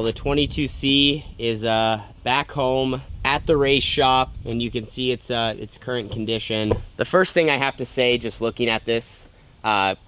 the 22C is back home at the race shop, and you can see its current condition. The first thing I have to say, just looking at this,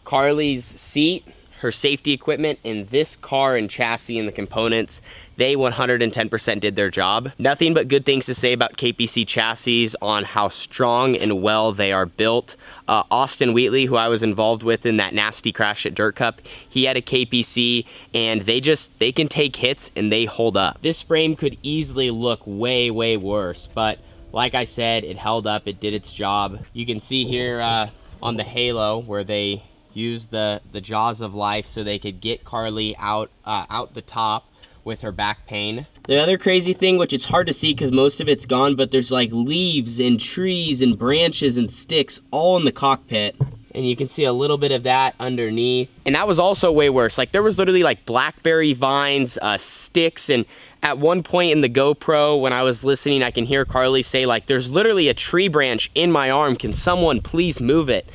Carly's seat, her safety equipment, and this car and chassis and the components, they 110% did their job. Nothing but good things to say about KPC chassis on how strong and well they are built. Austin Wheatley, who I was involved with in that nasty crash at Dirt Cup, he had a KPC, and they can take hits and they hold up. This frame could easily look way, way worse, but like I said, it held up, it did its job. You can see here on the halo where they used the jaws of life so they could get Carly out the top with her back pain. The other crazy thing, which it's hard to see because most of it's gone, but there's like leaves and trees and branches and sticks all in the cockpit. And you can see a little bit of that underneath. And that was also way worse. Like there was literally like blackberry vines, sticks, and at one point in the GoPro when I was listening, I can hear Carly say like, there's literally a tree branch in my arm. Can someone please move it?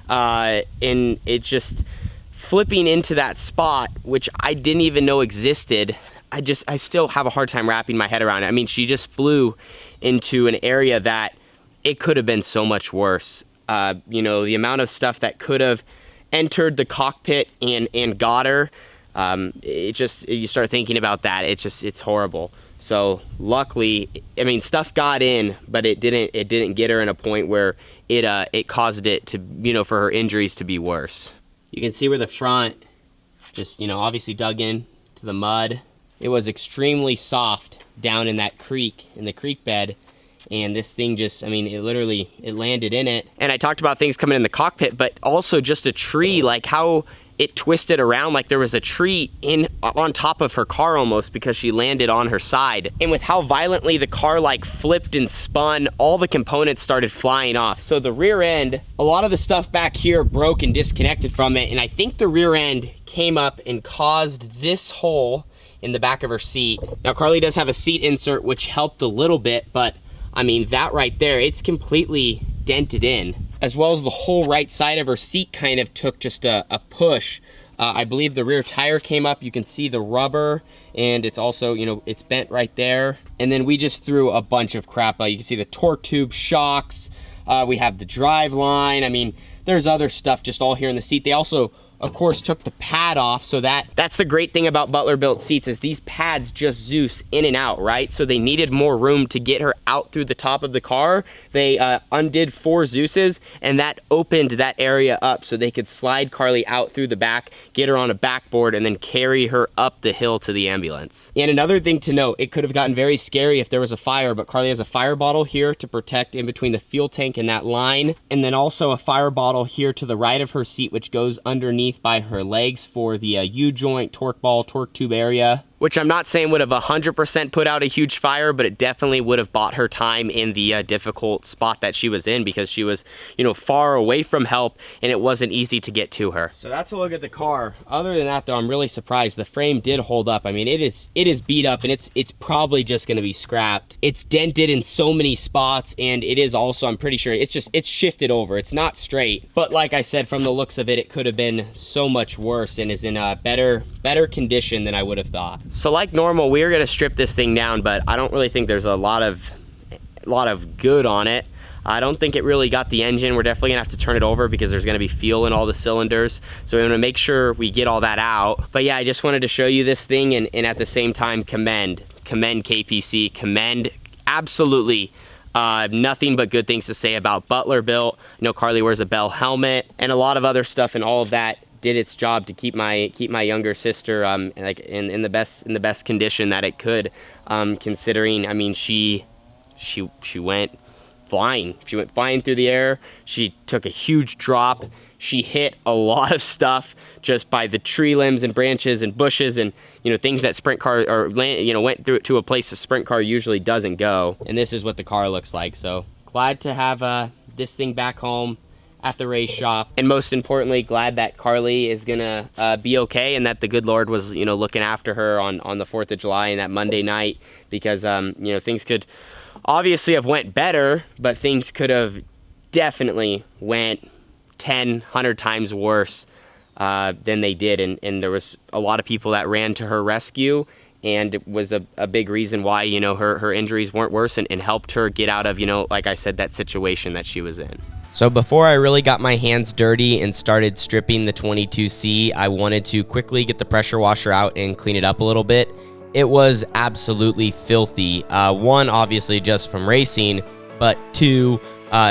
And it's just flipping into that spot, which I didn't even know existed. I still have a hard time wrapping my head around it. I mean, she just flew into an area that it could have been so much worse. You know, the amount of stuff that could have entered the cockpit and got her, you start thinking about that, it's horrible. So luckily, I mean, stuff got in, but it didn't get her in a point where it caused it to, you know, for her injuries to be worse. You can see where the front just, you know, obviously dug in to the mud. It was extremely soft down in that creek, in the creek bed. And this thing just, I mean, it landed in it. And I talked about things coming in the cockpit, but also just a tree, like how it twisted around like there was a tree on top of her car almost because she landed on her side. And with how violently the car like flipped and spun, all the components started flying off. So the rear end, a lot of the stuff back here broke and disconnected from it. And I think the rear end came up and caused this hole in the back of her seat. Now Carly does have a seat insert, which helped a little bit, but I mean, that right there, it's completely dented in, as well as the whole right side of her seat kind of took just a push. I believe the rear tire came up. You can see the rubber, and it's also, you know, it's bent right there. And then we just threw a bunch of crap out. You can see the torque tube shocks. We have the drive line. I mean, there's other stuff just all here in the seat. They also, of course, took the pad off, so that's the great thing about Butler built seats is these pads just Zeus in and out, right? So they needed more room to get her out through the top of the car. They undid 4 Zeuses, and that opened that area up so they could slide Carly out through the back, get her on a backboard, and then carry her up the hill to the ambulance. And another thing to note, it could have gotten very scary if there was a fire, but Carly has a fire bottle here to protect in between the fuel tank and that line, and then also a fire bottle here to the right of her seat, which goes underneath by her legs for the U-joint, torque ball, torque tube area, which I'm not saying would have 100% put out a huge fire, but it definitely would have bought her time in the difficult spot that she was in because she was, you know, far away from help and it wasn't easy to get to her. So that's a look at the car. Other than that though, I'm really surprised. The frame did hold up. I mean, it is beat up and it's probably just gonna be scrapped. It's dented in so many spots, and it is also, I'm pretty sure, it's shifted over. It's not straight. But like I said, from the looks of it, it could have been so much worse and is in a better condition than I would have thought. So like normal, we are gonna strip this thing down, but I don't really think there's a lot of good on it. I don't think it really got the engine. We're definitely gonna have to turn it over because there's gonna be fuel in all the cylinders. So we're gonna make sure we get all that out. But yeah, I just wanted to show you this thing and at the same time commend KPC, commend absolutely nothing but good things to say about Butler built. You know, Carly wears a Bell helmet and a lot of other stuff, and all of that did its job to keep my younger sister like in the best condition that it could, considering, I mean, she went flying. She went flying through the air. She took a huge drop. She hit a lot of stuff just by the tree limbs and branches and bushes and, you know, things that sprint car went through to a place a sprint car usually doesn't go. And this is what the car looks like. So glad to have this thing back home at the race shop, and most importantly, glad that Carly is gonna be okay and that the good Lord was, you know, looking after her on the 4th of July and that Monday night, because you know, things could obviously have went better, but things could have definitely went 10, 100 times worse than they did, and there was a lot of people that ran to her rescue, and it was a big reason why, you know, her injuries weren't worse, and helped her get out of, you know, like I said, that situation that she was in. So before I really got my hands dirty and started stripping the 22C, I wanted to quickly get the pressure washer out and clean it up a little bit. It was absolutely filthy. One, obviously just from racing, but two,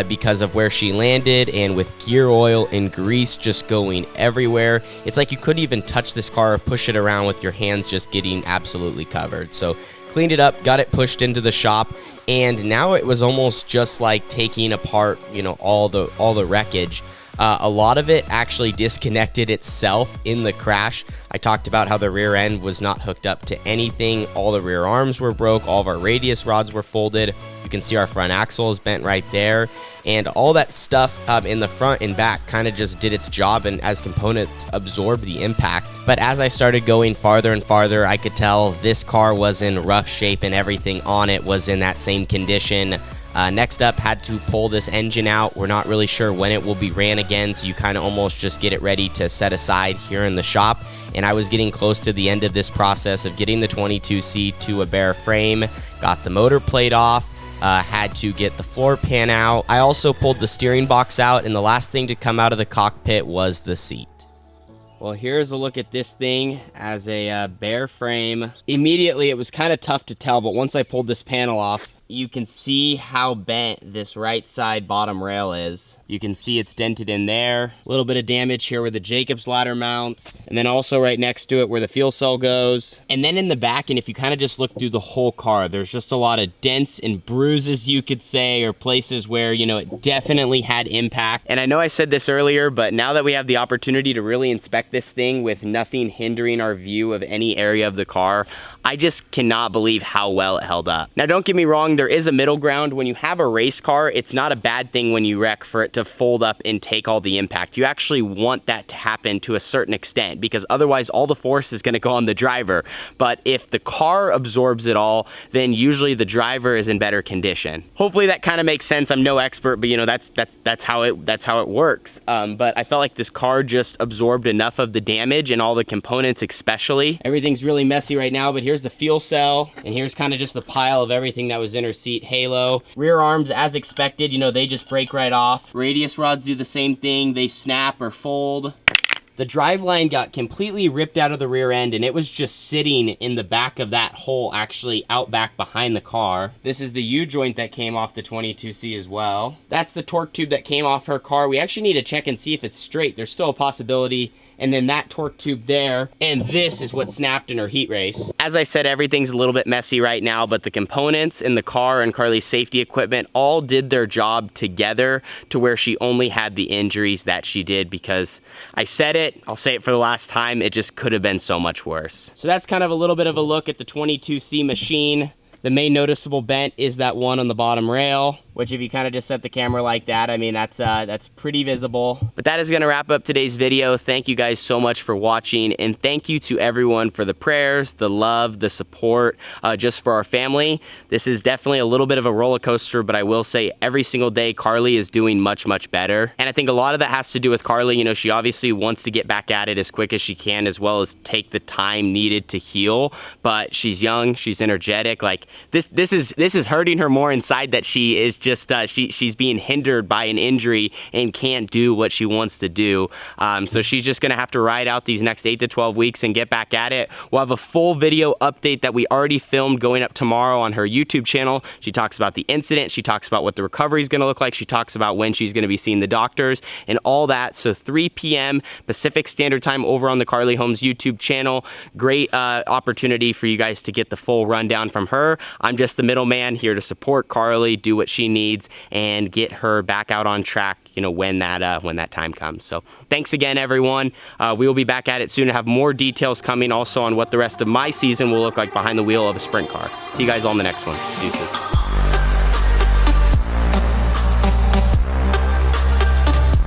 because of where she landed and with gear oil and grease just going everywhere. It's like you couldn't even touch this car or push it around with your hands just getting absolutely covered. So cleaned it up, got it pushed into the shop, and now it was almost just like taking apart, you know, all the wreckage. A lot of it actually disconnected itself in the crash. I talked about how the rear end was not hooked up to anything. All the rear arms were broke. All of our radius rods were folded. You can see our front axle is bent right there. And all that stuff in the front and back kind of just did its job, and as components absorbed the impact. But as I started going farther and farther, I could tell this car was in rough shape and everything on it was in that same condition. Next up, had to pull this engine out. We're not really sure when it will be ran again, so you kind of almost just get it ready to set aside here in the shop. And I was getting close to the end of this process of getting the 22C to a bare frame, got the motor plate off, had to get the floor pan out. I also pulled the steering box out, and the last thing to come out of the cockpit was the seat. Well, here's a look at this thing as a bare frame. Immediately, it was kind of tough to tell, but once I pulled this panel off, you can see how bent this right side bottom rail is. You can see it's dented in there. A little bit of damage here where the Jacobs ladder mounts. And then also right next to it where the fuel cell goes. And then in the back, and if you kind of just look through the whole car, there's just a lot of dents and bruises, you could say, or places where, you know, it definitely had impact. And I know I said this earlier, but now that we have the opportunity to really inspect this thing with nothing hindering our view of any area of the car, I just cannot believe how well it held up. Now, don't get me wrong, there is a middle ground. When you have a race car, it's not a bad thing when you wreck for it to fold up and take all the impact. You actually want that to happen to a certain extent, because otherwise all the force is gonna go on the driver. But if the car absorbs it all, then usually the driver is in better condition. Hopefully that kind of makes sense. I'm no expert, but you know, that's how it works. But I felt like this car just absorbed enough of the damage, and all the components especially. Everything's really messy right now, but here's the fuel cell, and here's kind of just the pile of everything that was in her seat halo. Rear arms, as expected, you know, they just break right off. Radius rods do the same thing. They snap or fold. The driveline got completely ripped out of the rear end, and it was just sitting in the back of that hole, actually out back behind the car. This is the U-joint that came off the 22C as well. That's the torque tube that came off her car. We actually need to check and see if it's straight. There's still a possibility. And then that torque tube there, and this is what snapped in her heat race. As I said, everything's a little bit messy right now, but the components in the car and Carly's safety equipment all did their job together to where she only had the injuries that she did, because I said it, I'll say it for the last time, it just could have been so much worse. So that's kind of a little bit of a look at the 22C machine. The main noticeable bent is that one on the bottom rail, which if you kind of just set the camera like that, I mean, that's pretty visible. But that is gonna wrap up today's video. Thank you guys so much for watching, and thank you to everyone for the prayers, the love, the support, just for our family. This is definitely a little bit of a roller coaster, but I will say every single day Carly is doing much, much better. And I think a lot of that has to do with Carly. You know, she obviously wants to get back at it as quick as she can, as well as take the time needed to heal. But she's young, she's energetic. Like this is hurting her more inside, that she is just she's being hindered by an injury and can't do what she wants to do. So she's just gonna have to ride out these next 8 to 12 weeks and get back at it. We'll have a full video update that we already filmed going up tomorrow on her YouTube channel. She talks about the incident, she talks about what the recovery is gonna look like, she talks about when she's gonna be seeing the doctors and all that. So 3 p.m. Pacific Standard Time over on the Carly Holmes YouTube channel. Great opportunity for you guys to get the full rundown from her. I'm just the middleman here to support Carly, do what she needs, and get her back out on track, you know, when that time comes. So thanks again, everyone. We will be back at it soon to have more details coming also on what the rest of my season will look like behind the wheel of a sprint car. See you guys all in the next one. Deuces.